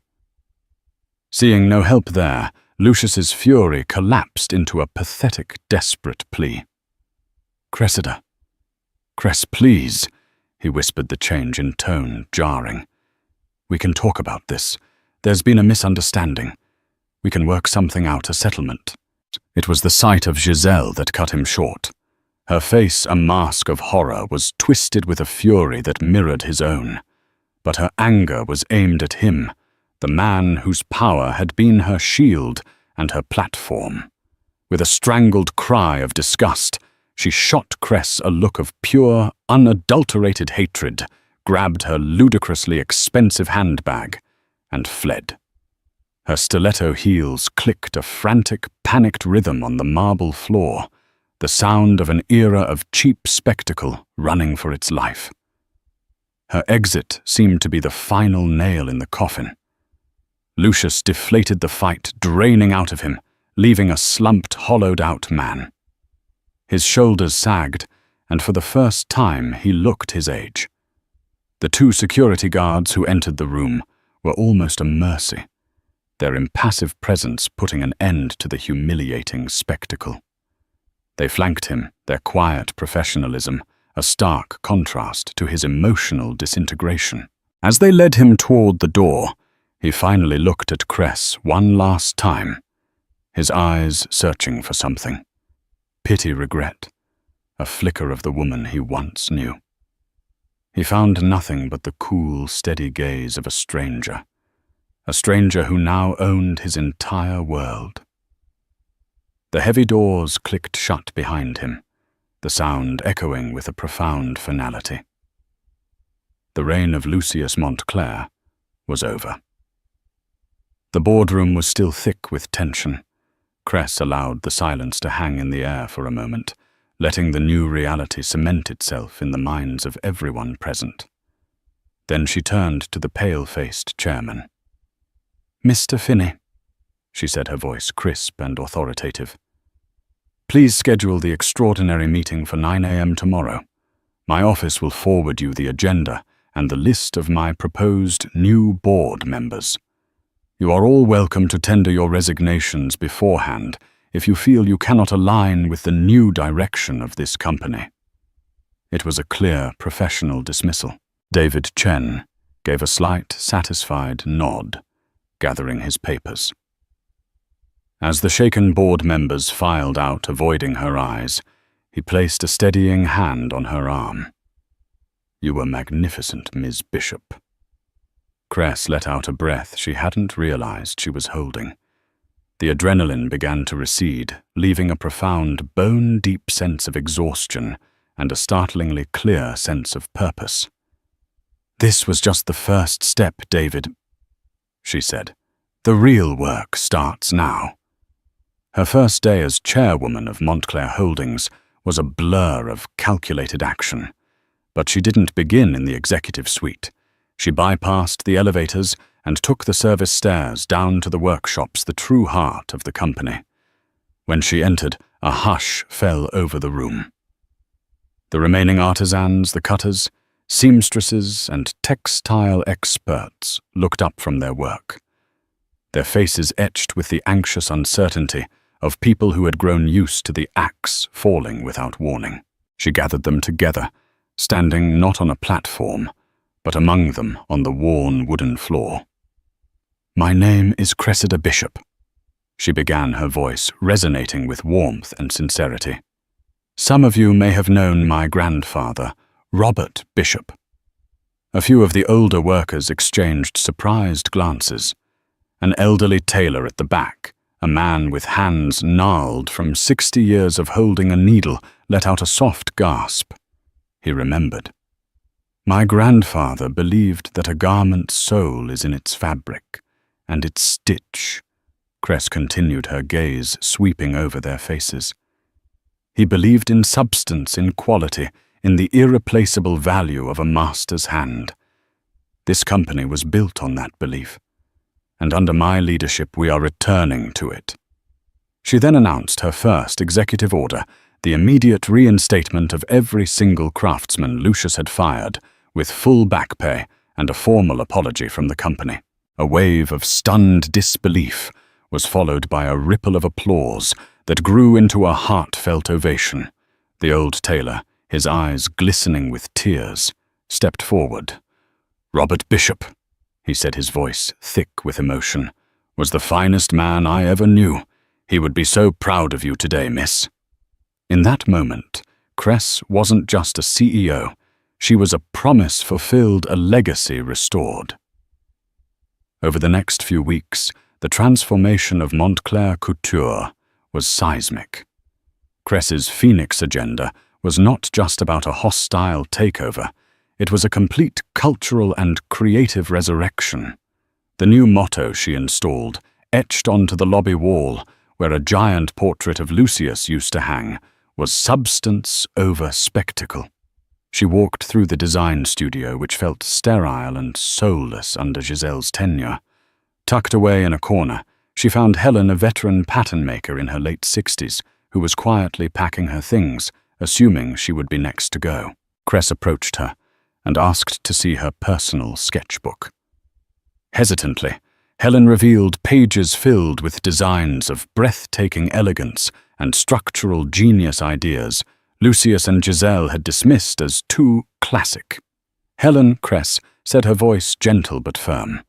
Seeing no help there, Lucius's fury collapsed into a pathetic, desperate plea. "Cressida, Cress, please," he whispered, the change in tone jarring. "We can talk about this. There's been a misunderstanding. We can work something out, a settlement." It was the sight of Giselle that cut him short. Her face, a mask of horror, was twisted with a fury that mirrored his own. But her anger was aimed at him, the man whose power had been her shield and her platform. With a strangled cry of disgust, she shot Cress a look of pure, unadulterated hatred, grabbed her ludicrously expensive handbag, and fled. Her stiletto heels clicked a frantic, panicked rhythm on the marble floor, the sound of an era of cheap spectacle running for its life. Her exit seemed to be the final nail in the coffin. Lucius deflated the fight, draining out of him, leaving a slumped, hollowed-out man. His shoulders sagged, and for the first time he looked his age. The two security guards who entered the room were almost a mercy, their impassive presence putting an end to the humiliating spectacle. They flanked him, their quiet professionalism a stark contrast to his emotional disintegration. As they led him toward the door, he finally looked at Cress one last time, his eyes searching for something. Pity, regret, a flicker of the woman he once knew. He found nothing but the cool, steady gaze of a stranger who now owned his entire world. The heavy doors clicked shut behind him, the sound echoing with a profound finality. The reign of Lucius Montclair was over. The boardroom was still thick with tension. Cress allowed the silence to hang in the air for a moment, letting the new reality cement itself in the minds of everyone present. Then she turned to the pale-faced chairman. "Mr. Finney," she said, her voice crisp and authoritative. "Please schedule the extraordinary meeting for 9 a.m. tomorrow. My office will forward you the agenda and the list of my proposed new board members. You are all welcome to tender your resignations beforehand if you feel you cannot align with the new direction of this company." It was a clear, professional dismissal. David Chen gave a slight, satisfied nod, gathering his papers. As the shaken board members filed out, avoiding her eyes, he placed a steadying hand on her arm. "You were magnificent, Ms. Bishop." Cress let out a breath she hadn't realized she was holding. The adrenaline began to recede, leaving a profound, bone-deep sense of exhaustion and a startlingly clear sense of purpose. "This was just the first step, David," she said. "The real work starts now." Her first day as chairwoman of Montclair Holdings was a blur of calculated action, but she didn't begin in the executive suite. She bypassed the elevators and took the service stairs down to the workshops, the true heart of the company. When she entered, a hush fell over the room. The remaining artisans, the cutters, seamstresses, and textile experts looked up from their work. their faces etched with the anxious uncertainty of people who had grown used to the axe falling without warning. She gathered them together, standing not on a platform, but among them on the worn wooden floor. "My name is Cressida Bishop," she began, her voice resonating with warmth and sincerity. "Some of you may have known my grandfather, Robert Bishop." A few of the older workers exchanged surprised glances. An elderly tailor at the back, a man with hands gnarled from 60 years of holding a needle, let out a soft gasp. He remembered. "My grandfather believed that a garment's soul is in its fabric and its stitch." Cress continued, her gaze sweeping over their faces. "He believed in substance, in quality, in the irreplaceable value of a master's hand. This company was built on that belief, and under my leadership we are returning to it." She then announced her first executive order, the immediate reinstatement of every single craftsman Lucius had fired, with full back pay and a formal apology from the company. A wave of stunned disbelief was followed by a ripple of applause that grew into a heartfelt ovation. The old tailor, his eyes glistening with tears, stepped forward. "Robert Bishop," he said, his voice thick with emotion, "was the finest man I ever knew. He would be so proud of you today, miss." In that moment, Cress wasn't just a CEO. She was a promise fulfilled, a legacy restored. Over the next few weeks, the transformation of Montclair Couture was seismic. Cress's Phoenix agenda was not just about a hostile takeover. It was a complete cultural and creative resurrection. The new motto she installed, etched onto the lobby wall, where a giant portrait of Lucius used to hang, was substance over spectacle. She walked through the design studio, which felt sterile and soulless under Giselle's tenure. Tucked away in a corner, she found Helen, a veteran pattern maker in her late 60s, who was quietly packing her things, assuming she would be next to go. Cress approached her and asked to see her personal sketchbook. Hesitantly, Helen revealed pages filled with designs of breathtaking elegance and structural genius ideas Lucius and Giselle had dismissed as too classic. "Helen," Cress said, her voice gentle but firm,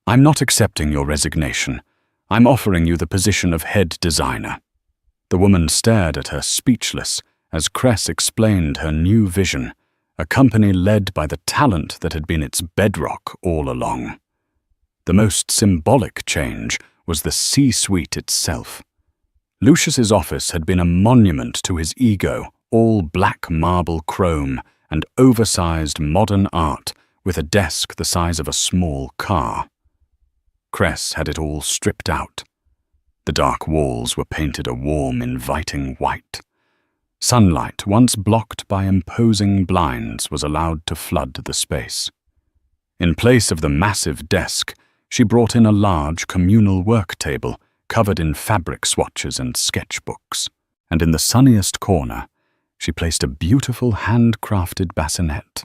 "I'm not accepting your resignation. I'm offering you the position of head designer." The woman stared at her, speechless, as Cress explained her new vision, a company led by the talent that had been its bedrock all along. The most symbolic change was the C-suite itself. Lucius's office had been a monument to his ego, all black marble chrome and oversized modern art with a desk the size of a small car. Cress had it all stripped out. The dark walls were painted a warm, inviting white. Sunlight, once blocked by imposing blinds, was allowed to flood the space. In place of the massive desk, she brought in a large communal work table covered in fabric swatches and sketchbooks, and in the sunniest corner, she placed a beautiful handcrafted bassinet.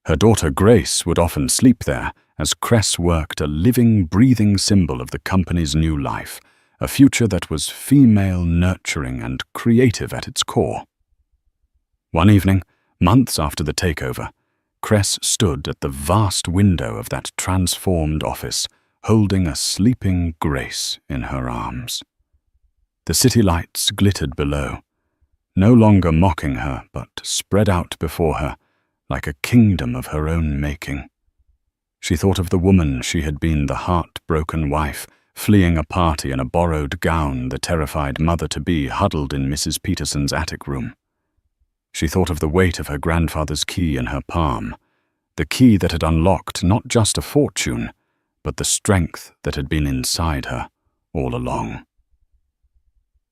Her daughter Grace would often sleep there as Cress worked, a living, breathing symbol of the company's new life, a future that was female, nurturing, and creative at its core. One evening, months after the takeover, Cress stood at the vast window of that transformed office, holding a sleeping Grace in her arms. The city lights glittered below, no longer mocking her, but spread out before her like a kingdom of her own making. She thought of the woman she had been, the heartbroken wife, fleeing a party in a borrowed gown, the terrified mother-to-be huddled in Mrs. Peterson's attic room. She thought of the weight of her grandfather's key in her palm, the key that had unlocked not just a fortune, but the strength that had been inside her all along.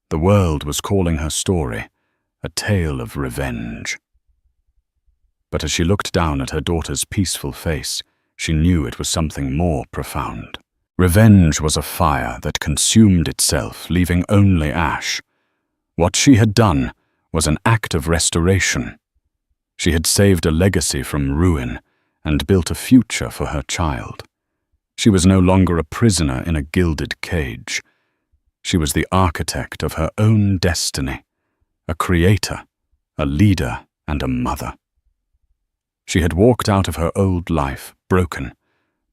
The world was calling her story a tale of revenge. But as she looked down at her daughter's peaceful face, she knew it was something more profound. Revenge was a fire that consumed itself, leaving only ash. What she had done was an act of restoration. She had saved a legacy from ruin and built a future for her child. She was no longer a prisoner in a gilded cage. She was the architect of her own destiny, a creator, a leader, and a mother. She had walked out of her old life broken,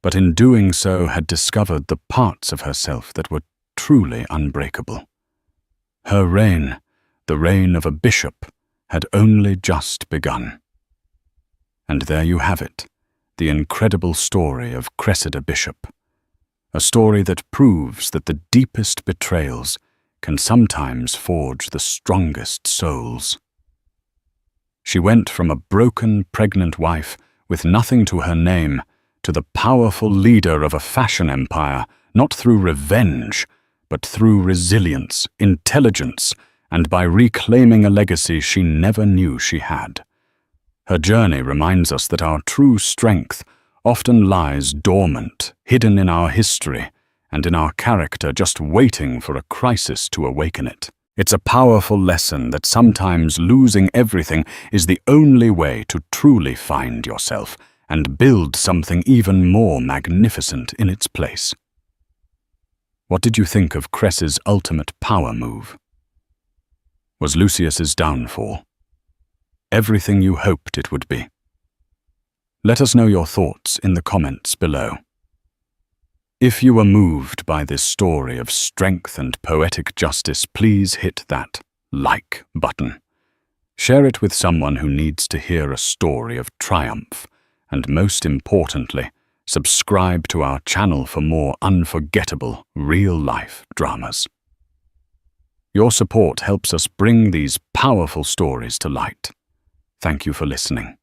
but in doing so had discovered the parts of herself that were truly unbreakable. Her reign, the reign of a bishop, had only just begun. And there you have it, the incredible story of Cressida Bishop, a story that proves that the deepest betrayals can sometimes forge the strongest souls. She went from a broken, pregnant wife with nothing to her name to the powerful leader of a fashion empire, not through revenge, but through resilience, intelligence, and by reclaiming a legacy she never knew she had. Her journey reminds us that our true strength often lies dormant, hidden in our history, and in our character, just waiting for a crisis to awaken it. It's a powerful lesson that sometimes losing everything is the only way to truly find yourself and build something even more magnificent in its place. What did you think of Cress's ultimate power move? Was Lucius's downfall everything you hoped it would be? Let us know your thoughts in the comments below. If you were moved by this story of strength and poetic justice, please hit that like button. Share it with someone who needs to hear a story of triumph, and most importantly, subscribe to our channel for more unforgettable, real-life dramas. Your support helps us bring these powerful stories to light. Thank you for listening.